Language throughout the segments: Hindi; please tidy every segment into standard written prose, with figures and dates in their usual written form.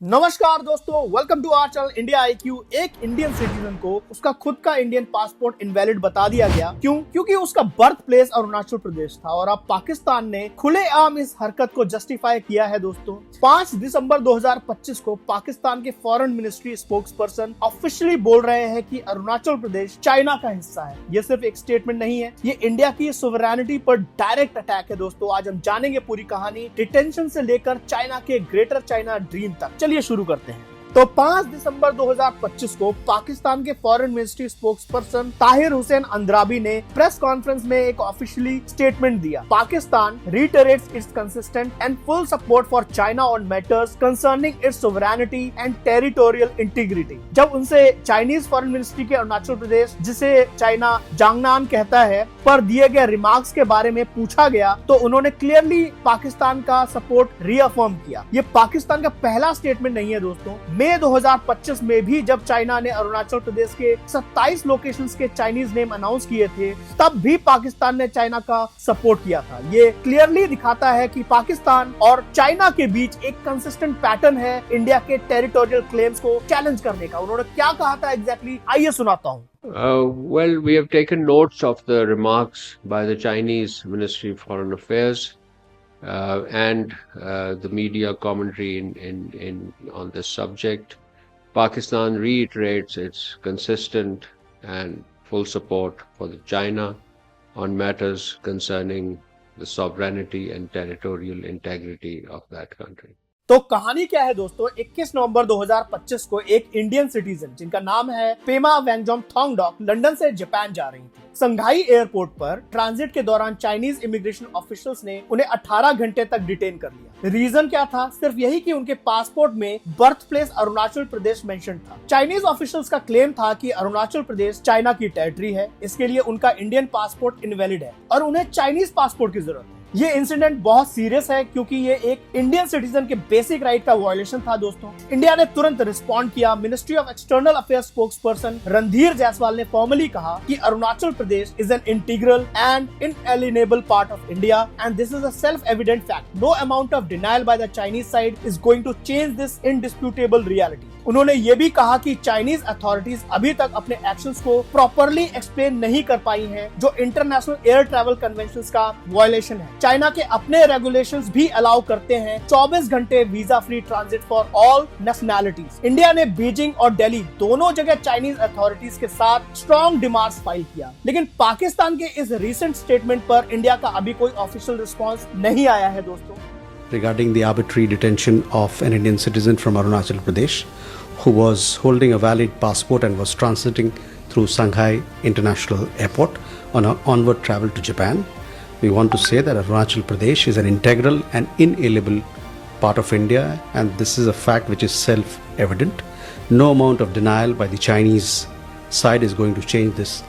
नमस्कार दोस्तों, welcome to our channel India IQ. एक इंडियन सिटीजन को उसका खुद का इंडियन पासपोर्ट इनवैलिड बता दिया गया। क्यों? क्योंकि उसका बर्थ प्लेस अरुणाचल प्रदेश था और अब पाकिस्तान ने खुलेआम इस हरकत को जस्टिफाई किया है। दोस्तों 5 दिसंबर 2025 को पाकिस्तान के foreign ministry spokes person officially बोल रहे हैं कि अरुणाचल प्रदेश चाइना का हिस्सा है। ये सिर्फ एक स्टेटमेंट नहीं है, ये इंडिया की सोवरेनिटी पर डायरेक्ट अटैक है। दोस्तों आज हम जानेंगे पूरी कहानी, डिटेंशन से लेकर चाइना के ग्रेटर चाइना ड्रीम तक। चलिए शुरू करते हैं। तो 5 दिसंबर 2025 को पाकिस्तान के foreign ministry spokes person Tahir Hussain Andrabi ने प्रेस कॉन्फ्रेंस में एक ऑफिशियली स्टेटमेंट दिया। Pakistan reiterates its consistent and full support for China on matters concerning its sovereignty and territorial integrity। जब उनसे चाइनीज फॉरेन मिनिस्ट्री के अरुणाचल प्रदेश, जिसे चाइना जांगनान कहता है, पर दिए गए रिमार्क्स के बारे में पूछा गया तो उन्होंने क्लियरली पाकिस्तान का सपोर्ट रीअफर्म किया। ये पाकिस्तान का पहला स्टेटमेंट नहीं है दोस्तों। मई 2025 में भी जब चाइना ने अरुणाचल प्रदेश के 27 लोकेशंस के चाइनीज नेम अनाउंस किए थे, तब भी पाकिस्तान ने चाइना का सपोर्ट किया था। ये क्लियरली दिखाता है कि पाकिस्तान और चाइना के बीच एक कंसिस्टेंट पैटर्न है इंडिया के टेरिटोरियल क्लेम्स को चैलेंज करने का। उन्होंने क्या कहा था एग्जैक्टली, आइए सुनाता हूँ। Well, we have taken notes of the remarks by the Chinese Ministry of Foreign Affairs and the media commentary on this subject. Pakistan reiterates its consistent and full support for the China on matters concerning the sovereignty and territorial integrity of that country. तो कहानी क्या है दोस्तों? 21 नवंबर 2025 को एक इंडियन सिटीजन जिनका नाम है पेमा वेंगजोम थोंगडॉक लंदन से जापान जा रही थी। संघाई एयरपोर्ट पर ट्रांजिट के दौरान चाइनीज इमिग्रेशन ऑफिशियल्स ने उन्हें 18 घंटे तक डिटेन कर लिया। रीजन क्या था? सिर्फ यही कि उनके पासपोर्ट में birth place Arunachal Pradesh mention था। चाइनीज ऑफिशियल्स का क्लेम था कि अरुणाचल प्रदेश चाइना की टेरिटरी है, इसके लिए उनका इंडियन पासपोर्ट इनवैलिड है और उन्हें चाइनीज पासपोर्ट की जरूरत है। ये इंसिडेंट बहुत सीरियस है क्योंकि ये एक इंडियन सिटीजन के बेसिक राइट का वायलेशन था। दोस्तों इंडिया ने तुरंत रिस्पॉन्ड किया। Ministry of External Affairs spokesperson Randhir Jaiswal ने फॉर्मली कहा कि Arunachal Pradesh is an integral and inalienable part of India and this is a self evident fact. No amount of denial by the Chinese side is going to change this indisputable reality. उन्होंने ये भी कहा कि चाइनीज अथॉरिटीज अभी तक अपने एक्शंस को प्रॉपरली एक्सप्लेन नहीं कर पाई हैं, जो इंटरनेशनल एयर ट्रैवल कन्वेंशंस का वायलेशन है। चाइना के अपने रेगुलेशंस भी अलाउ करते हैं 24 घंटे visa free transit for all nationalities. India ने बीजिंग और दिल्ली दोनों जगह चाइनीज अथॉरिटीज के साथ स्ट्रॉन्ग डिमांड्स फाइल किया, लेकिन पाकिस्तान के इस रीसेंट स्टेटमेंट पर इंडिया का अभी कोई ऑफिशियल रिस्पॉन्स नहीं आया है। दोस्तों regarding the arbitrary detention of an Indian citizen from Arunachal Pradesh who was holding a valid passport and was transiting through Shanghai International Airport on an onward travel to Japan. We want to say that Arunachal Pradesh is an integral and inalienable part of India, and this is a fact which is self-evident. No amount of denial by the Chinese side is going to change this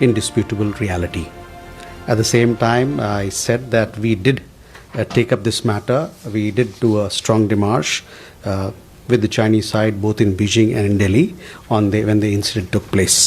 indisputable reality. At the same time, I said that we did take up this matter. We did do a strong démarche with the Chinese side, both in Beijing and in Delhi, when the incident took place.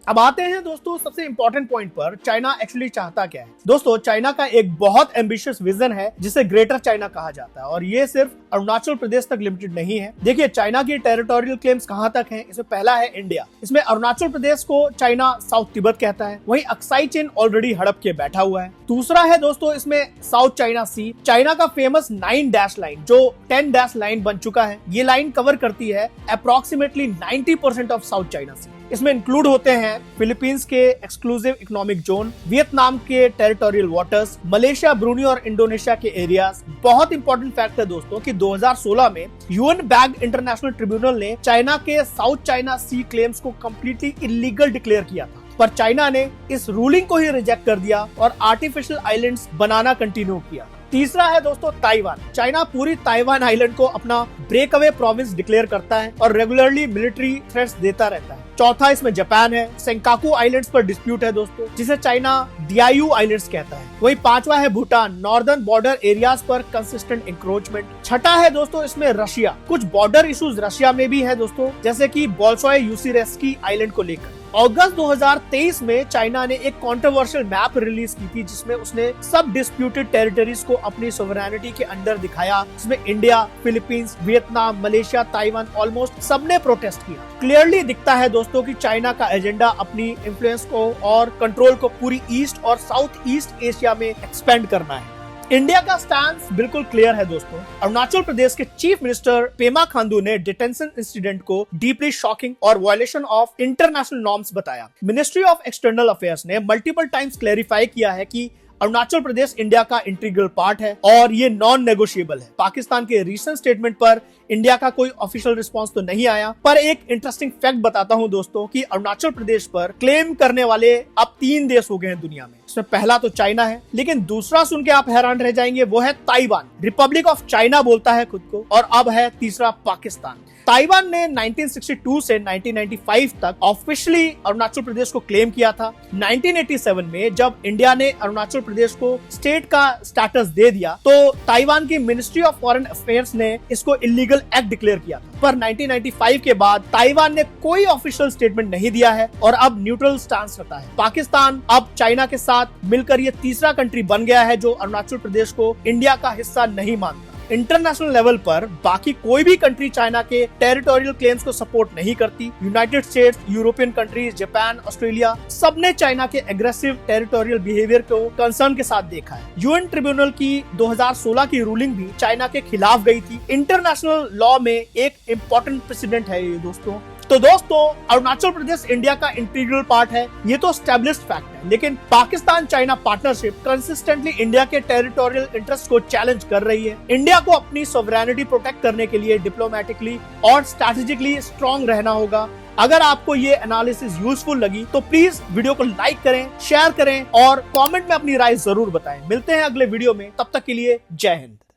अब आते हैं दोस्तों सबसे इंपॉर्टेंट पॉइंट पर, चाइना एक्चुअली चाहता क्या है। दोस्तों चाइना का एक बहुत एम्बिशियस विजन है जिसे ग्रेटर चाइना कहा जाता है और ये सिर्फ अरुणाचल प्रदेश तक लिमिटेड नहीं है। देखिए चाइना की टेरिटोरियल क्लेम्स कहां तक हैं। इसमें पहला है इंडिया। इसमें अरुणाचल प्रदेश को चाइना साउथ तिब्बत कहता है, वहीं अक्साई चीन ऑलरेडी हड़प के बैठा हुआ है। दूसरा है दोस्तों इसमें साउथ चाइना सी, चाइना का फेमस 9 डैश लाइन जो 10 डैश लाइन बन चुका है। ये लाइन कवर करती है अप्रोक्सीमेटली 90% ऑफ साउथ चाइना सी। इसमें इंक्लूड होते हैं फिलीपींस के एक्सक्लूसिव इकोनॉमिक जोन, वियतनाम के टेरिटोरियल वाटर्स, मलेशिया, ब्रूनी और इंडोनेशिया के एरियाज। बहुत इंपॉर्टेंट फैक्ट है दोस्तों कि 2016 में यूएन बैक्ड इंटरनेशनल ट्रिब्यूनल ने चाइना के साउथ चाइना सी क्लेम्स को कंप्लीटली इलीगल डिक्लेयर किया था, पर चाइना ने इस रूलिंग को ही रिजेक्ट कर दिया और आर्टिफिशियल आइलैंड्स बनाना कंटिन्यू किया। तीसरा है दोस्तों ताइवान। चाइना पूरी ताइवान आइलैंड को अपना ब्रेक अवे प्रोविंस डिक्लेयर करता है और रेगुलरली मिलिट्री थ्रेट्स देता रहता है। चौथा इसमें जापान है। सेंकाकू आइलैंड्स पर डिस्प्यूट है दोस्तों, जिसे चाइना डियायू आइलैंड्स कहता है। वही पांचवा है भूटान, नॉर्दर्न बॉर्डर एरियाज पर कंसिस्टेंट इंक्रोचमेंट। छठा है दोस्तों इसमें रशिया, कुछ बॉर्डर इश्यूज रशिया में भी है दोस्तों, जैसे कि बोल्शोय यूसीरेस्की आइलैंड को लेकर। अगस्त 2023 में चाइना ने एक कंट्रोवर्शियल मैप रिलीज की थी, जिसमें उसने सब डिस्प्यूटेड टेरिटरीज को अपनी सोवरेनिटी के अंडर दिखाया। इसमें India, Philippines, Vietnam, Malaysia, Taiwan almost सबने प्रोटेस्ट किया। क्लियरली दिखता है दोस्तों कि चाइना का एजेंडा अपनी इन्फ्लुएंस को और कंट्रोल को पूरी ईस्ट और साउथ ईस्ट एशिया में एक्सपेंड करना है। इंडिया का स्टैंड बिल्कुल क्लियर है दोस्तों। अरुणाचल प्रदेश के चीफ मिनिस्टर पेमा खांडू ने डिटेंशन इंसिडेंट को डीपली शॉकिंग और वायलेशन ऑफ इंटरनेशनल नॉर्म्स बताया। मिनिस्ट्री ऑफ एक्सटर्नल अफेयर्स ने मल्टीपल टाइम्स क्लैरिफाई किया है कि अरुणाचल प्रदेश इंडिया का इंटीग्रल पार्ट है और ये नॉन नेगोशिएबल है। पाकिस्तान के रीसेंट स्टेटमेंट पर इंडिया का कोई ऑफिशियल रिस्पांस तो नहीं आया, पर एक इंटरेस्टिंग फैक्ट बताता हूं दोस्तों कि अरुणाचल प्रदेश पर क्लेम करने वाले अब 3 देश हो गए हैं दुनिया में। इसमें पहला तो चाइना है, लेकिन दूसरा सुन के आप हैरान रह जाएंगे, वो है ताइवान। रिपब्लिक ऑफ चाइना बोलता है खुद को। और अब है तीसरा पाकिस्तान। ताइवान ने 1962 से 1995 तक ऑफिशियली अरुणाचल प्रदेश को क्लेम किया था। 1987 में जब इंडिया ने अरुणाचल प्रदेश को स्टेट का स्टेटस दे दिया, तो ताइवान की मिनिस्ट्री ऑफ फॉरेन अफेयर्स ने इसको इलीगल एक्ट डिक्लेयर किया था। पर 1995 के बाद ताइवान ने कोई ऑफिशियल स्टेटमेंट नहीं दिया है और अब न्यूट्रल स्टांस रखता है। पाकिस्तान अब चाइना के साथ मिलकर ये तीसरा कंट्री बन गया है जो अरुणाचल प्रदेश को इंडिया का हिस्सा नहीं मानता। इंटरनेशनल लेवल पर बाकी कोई भी कंट्री चाइना के टेरिटोरियल क्लेम्स को सपोर्ट नहीं करती। United states, European countries, Japan, Australia सबने चाइना के एग्रेसिव टेरिटोरियल बिहेवियर को कंसर्न के साथ देखा है। यूएन ट्रिब्यूनल की 2016 की रूलिंग भी चाइना के खिलाफ गई थी। इंटरनेशनल लॉ में एक इम्पोर्टेंट प्रेसिडेंट है ये दोस्तों। तो दोस्तों, अरुणाचल प्रदेश इंडिया का इंटीग्रल पार्ट है, ये तो एस्टेब्लिश्ड फैक्ट है, लेकिन Pakistan China partnership consistently India के टेरिटोरियल इंटरेस्ट को चैलेंज कर रही है। इंडिया को अपनी सॉवरेनिटी प्रोटेक्ट करने के लिए डिप्लोमेटिकली और स्ट्रैटेजिकली स्ट्रांग रहना होगा। अगर आपको ये एनालिसिस यूजफुल लगी तो प्लीज वीडियो को लाइक करें, शेयर करें और कमेंट में अपनी राय जरूर बताएं। मिलते हैं अगले वीडियो में, तब तक के लिए जय हिंद।